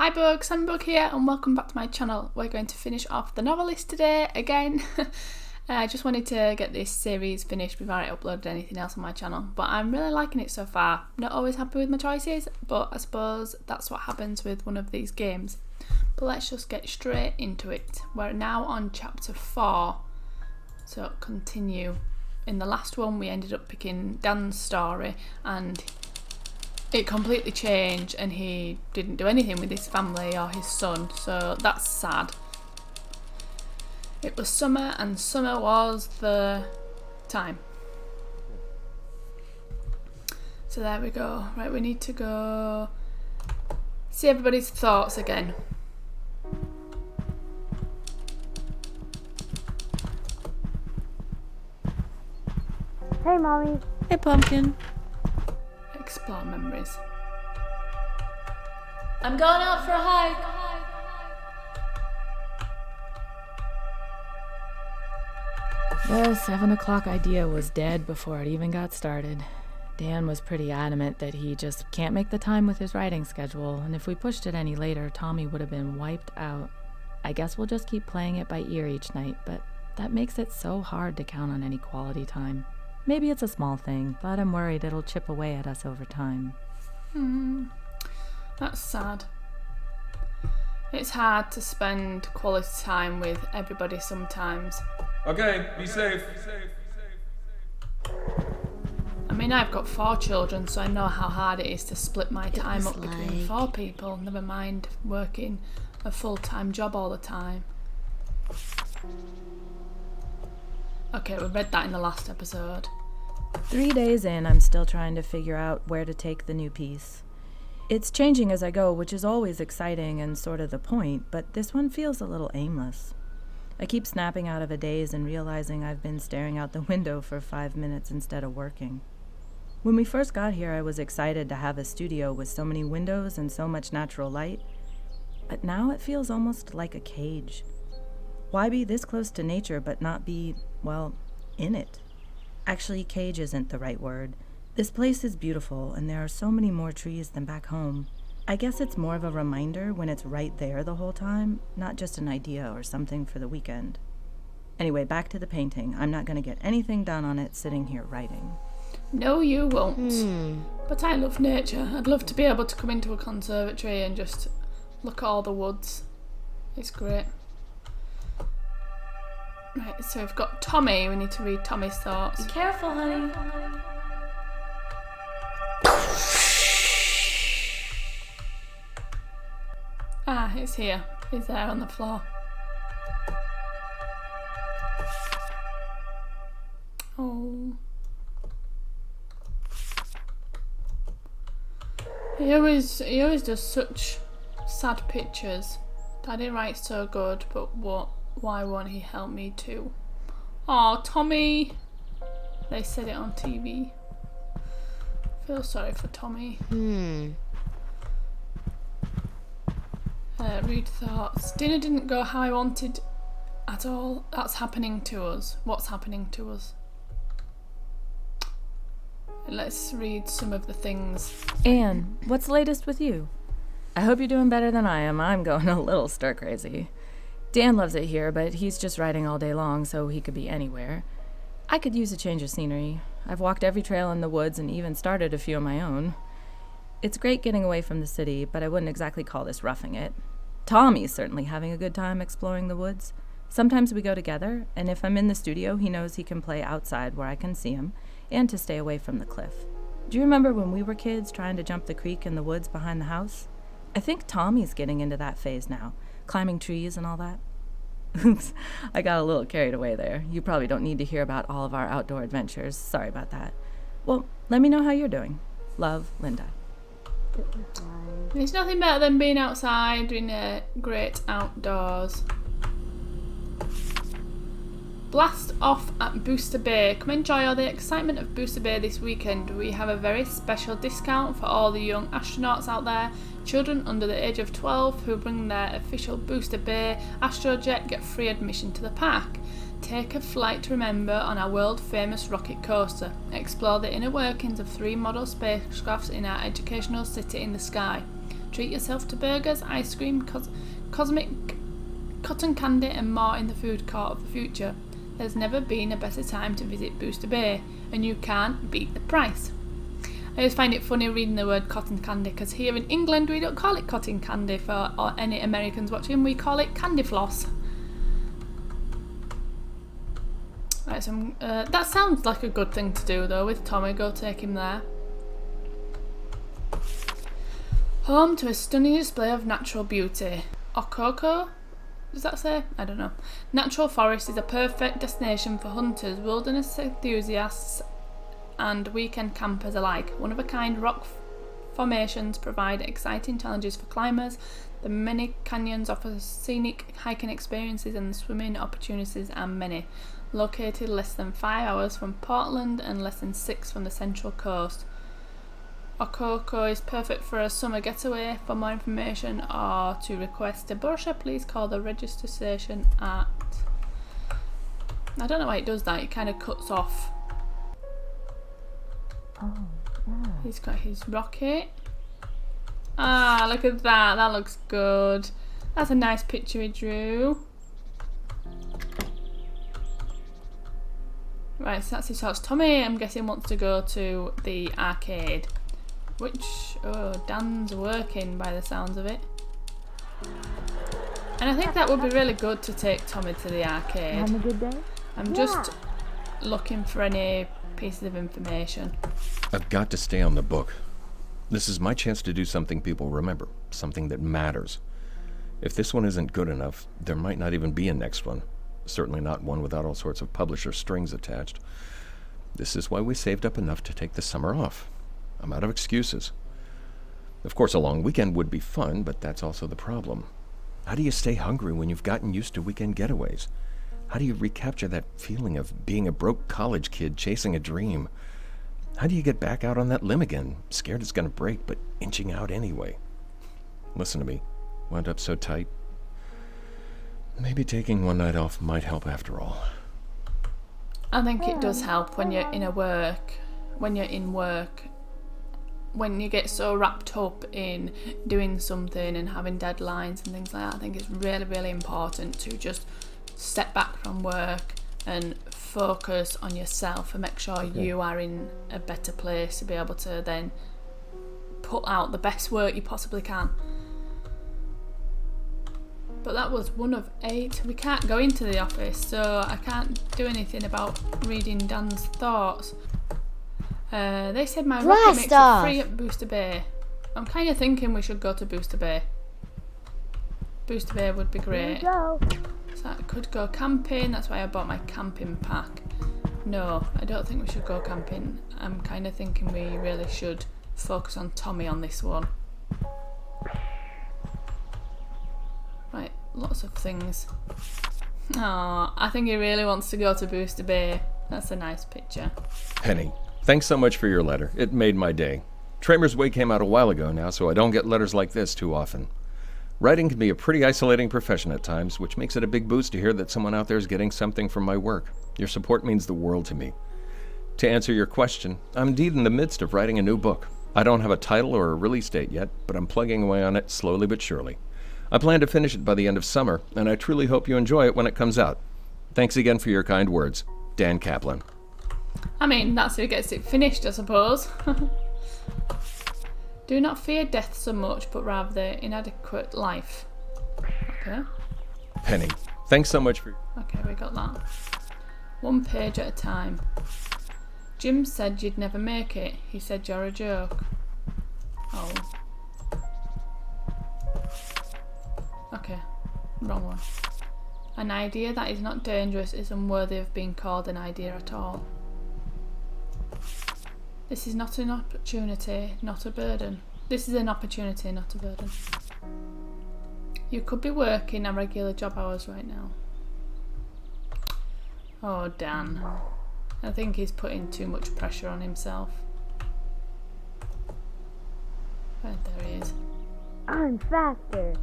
Hi Bug, Sam Bug here and welcome back to my channel. We're going to finish off the Novelist today again. I just wanted to get this series finished before I uploaded anything else on my channel, but I'm really liking it so far. Not always happy with my choices, but I suppose that's what happens with one of these games. But let's just get straight into it. We're now on chapter 4, so continue. In the last one we ended up picking Dan's story and it completely changed and he didn't do anything with his family or his son, so that's sad. It was summer and summer was the time. So there we go. Right, we need to go see everybody's thoughts again. Hey, Mommy. Hey, Pumpkin. Explore memories. I'm going out for a hike. The 7 o'clock idea was dead before it even got started. Dan was pretty adamant that he just can't make the time with his writing schedule, and if we pushed it any later, Tommy would have been wiped out. I guess we'll just keep playing it by ear each night, but that makes it so hard to count on any quality time. Maybe it's a small thing, but I'm worried it'll chip away at us over time. That's sad. It's hard to spend quality time with everybody sometimes. Okay, be safe. I mean, I've got 4 children, so I know how hard it is to split my time up between 4 people, never mind working a full-time job all the time. Okay, we read that in the last episode. 3 days in, I'm still trying to figure out where to take the new piece. It's changing as I go, which is always exciting and sort of the point, but this one feels a little aimless. I keep snapping out of a daze and realizing I've been staring out the window for 5 minutes instead of working. When we first got here, I was excited to have a studio with so many windows and so much natural light, but now it feels almost like a cage. Why be this close to nature but not be, well, in it? Actually, cage isn't the right word. This place is beautiful, and there are so many more trees than back home. I guess it's more of a reminder when it's right there the whole time, not just an idea or something for the weekend. Anyway, back to the painting. I'm not going to get anything done on it sitting here writing. No, you won't. But I love nature. I'd love to be able to come into a conservatory and just look at all the woods. It's great. Right, so we've got Tommy. We need to read Tommy's thoughts. Be careful, honey. Ah, it's here. He's there on the floor. Oh. He always does such sad pictures. Daddy writes so good, but why won't he help me too? Aw, Tommy! They said it on TV. Feel sorry for Tommy. Read thoughts. Dinner didn't go how I wanted at all. That's happening to us. What's happening to us? Let's read some of the things. Anne, what's the latest with you? I hope you're doing better than I am. I'm going a little stir-crazy. Dan loves it here, but he's just writing all day long, so he could be anywhere. I could use a change of scenery. I've walked every trail in the woods and even started a few of my own. It's great getting away from the city, but I wouldn't exactly call this roughing it. Tommy's certainly having a good time exploring the woods. Sometimes we go together, and if I'm in the studio, he knows he can play outside where I can see him, and to stay away from the cliff. Do you remember when we were kids trying to jump the creek in the woods behind the house? I think Tommy's getting into that phase now, climbing trees and all that. Oops, I got a little carried away there. You probably don't need to hear about all of our outdoor adventures. Sorry about that. Well, let me know how you're doing. Love, Linda. There's nothing better than being outside, doing a great outdoors. Blast off at Booster Bay. Come enjoy all the excitement of Booster Bay this weekend. We have a very special discount for all the young astronauts out there. Children under the age of 12 who bring their official Booster Bay Astrojet get free admission to the park. Take a flight to remember on our world-famous rocket coaster. Explore the inner workings of 3 model spacecrafts in our educational city in the sky. Treat yourself to burgers, ice cream, cosmic cotton candy and more in the food court of the future. There's never been a better time to visit Booster Bay, and you can't beat the price. I just find it funny reading the word cotton candy, because here in England we don't call it cotton candy for any Americans watching, we call it candy floss. Right, so that sounds like a good thing to do though with Tommy, go take him there. Home to a stunning display of natural beauty. Okoko? Does that say? I don't know. Natural Forest is a perfect destination for hunters, wilderness enthusiasts and weekend campers alike. One-of-a-kind rock formations provide exciting challenges for climbers. The many canyons offer scenic hiking experiences and swimming opportunities are many. Located less than 5 hours from Portland and less than 6 from the Central Coast. Okoko is perfect for a summer getaway. For more information or to request a brochure, please call the register station at... I don't know why it does that, it kind of cuts off. Oh, yeah. He's got his rocket. Ah, look at that, that looks good. That's a nice picture he drew. Right, so that's his house. Tommy, I'm guessing, wants to go to the arcade. Which, Dan's working by the sounds of it. And I think that would be really good to take Tommy to the arcade. Having a good day? I'm just looking for any pieces of information. I've got to stay on the book. This is my chance to do something people remember, something that matters. If this one isn't good enough, there might not even be a next one. Certainly not one without all sorts of publisher strings attached. This is why we saved up enough to take the summer off. I'm out of excuses. Of course, a long weekend would be fun, but that's also the problem. How do you stay hungry when you've gotten used to weekend getaways? How do you recapture that feeling of being a broke college kid chasing a dream? How do you get back out on that limb again, scared it's going to break, but inching out anyway? Listen to me. Wound up so tight. Maybe taking one night off might help after all. I think it does help when you're in work, when you get so wrapped up in doing something and having deadlines and things like that. I think it's really, really important to just step back from work and focus on yourself and make sure you are in a better place to be able to then put out the best work you possibly can. But that was one of 8. We can't go into the office, so I can't do anything about reading Dan's thoughts. They said my rocket makes it free at Booster Bay. I'm kind of thinking we should go to Booster Bay. Booster Bay would be great. Here we go. So I could go camping, that's why I bought my camping pack. No, I don't think we should go camping. I'm kind of thinking we really should focus on Tommy on this one. Right, lots of things. Oh, I think he really wants to go to Booster Bay. That's a nice picture. Penny, thanks so much for your letter. It made my day. Tramer's Way came out a while ago now, so I don't get letters like this too often. Writing can be a pretty isolating profession at times, which makes it a big boost to hear that someone out there is getting something from my work. Your support means the world to me. To answer your question, I'm indeed in the midst of writing a new book. I don't have a title or a release date yet, but I'm plugging away on it slowly but surely. I plan to finish it by the end of summer, and I truly hope you enjoy it when it comes out. Thanks again for your kind words. Dan Kaplan. I mean, that's who gets it finished, I suppose. Do not fear death so much, but rather the inadequate life. Okay. Penny, thanks so much for... Okay, we got that. 1 page at a time. Jim said you'd never make it. He said you're a joke. Oh. Okay, wrong one. An idea that is not dangerous is unworthy of being called an idea at all. This is not an opportunity, not a burden. This is an opportunity, not a burden. You could be working a regular job hours right now. Oh, Dan. I think he's putting too much pressure on himself. Right, there he is. I'm faster.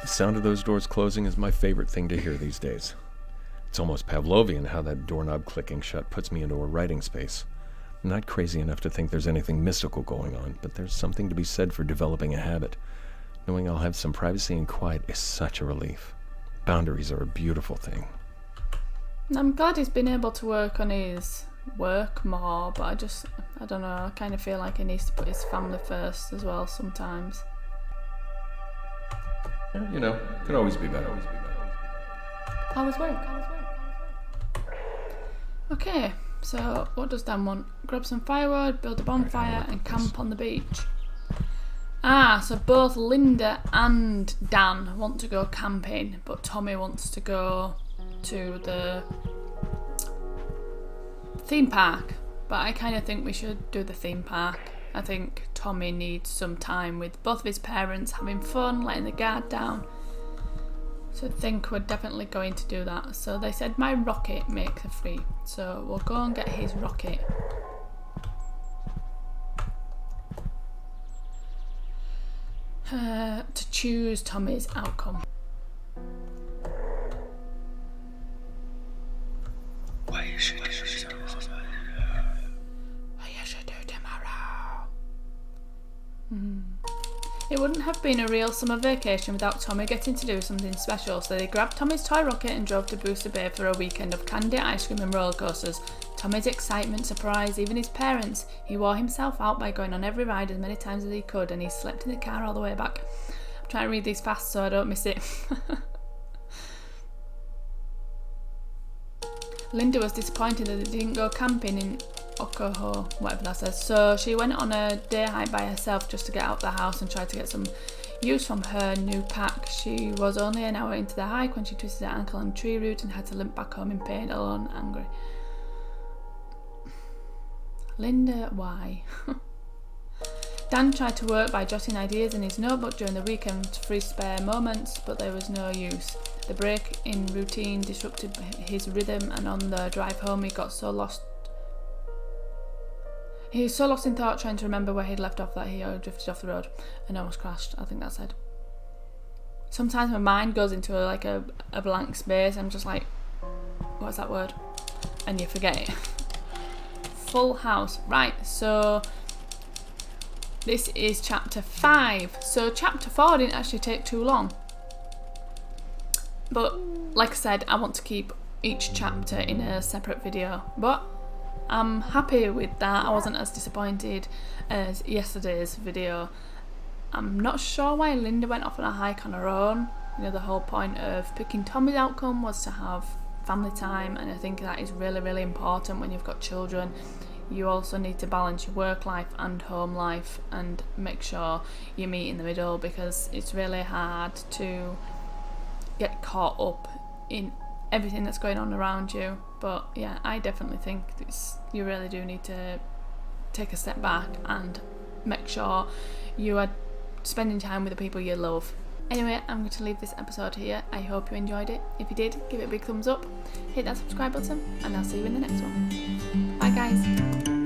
The sound of those doors closing is my favorite thing to hear these days. It's almost Pavlovian how that doorknob clicking shut puts me into a writing space. I'm not crazy enough to think there's anything mystical going on, but there's something to be said for developing a habit. Knowing I'll have some privacy and quiet is such a relief. Boundaries are a beautiful thing. I'm glad he's been able to work on his work more, but I don't know, I kind of feel like he needs to put his family first as well sometimes. You know, could always be better. How was work? Okay, so what does Dan want? Grab some firewood, build a bonfire, and camp on the beach. So both Linda and Dan want to go camping, but Tommy wants to go to the theme park. But I kind of think we should do the theme park. I think Tommy needs some time with both of his parents, having fun, letting the guard down. So I think we're definitely going to do that. So they said my rocket makes a free. So we'll go and get his rocket. To choose Tommy's outcome. What you should do tomorrow. It wouldn't have been a real summer vacation without Tommy getting to do something special, so they grabbed Tommy's toy rocket and drove to Booster Bay for a weekend of candy, ice cream and roller coasters. Tommy's excitement surprised even his parents. He wore himself out by going on every ride as many times as he could, and he slept in the car all the way back. I'm trying to read these fast so I don't miss it. Linda was disappointed that they didn't go camping in Okoho, whatever that says, so she went on a day hike by herself just to get out the house and try to get some use from her new pack. She was only an hour into the hike when she twisted her ankle on a tree root and had to limp back home in pain, alone and angry. Linda, why? Dan tried to work by jotting ideas in his notebook during the weekend to free spare moments, but there was no use. The break in routine disrupted his rhythm, and on the drive home he got so lost. He was so lost in thought trying to remember where he'd left off that he drifted off the road and almost crashed, I think that said. Sometimes my mind goes into a blank space. I'm just like, what's that word? And you forget it. Full house. Right, so this is chapter 5. So chapter 4 didn't actually take too long. But like I said, I want to keep each chapter in a separate video. But I'm happy with that. I wasn't as disappointed as yesterday's video. I'm not sure why Linda went off on a hike on her own. You know, the whole point of picking Tommy's outcome was to have family time, and I think that is really, really important when you've got children. You also need to balance your work life and home life and make sure you meet in the middle, because it's really hard to get caught up in everything that's going on around you. But yeah, I definitely think you really do need to take a step back and make sure you are spending time with the people you love. Anyway, I'm going to leave this episode here. I hope you enjoyed it. If you did, give it a big thumbs up, hit that subscribe button, and I'll see you in the next one. Bye guys.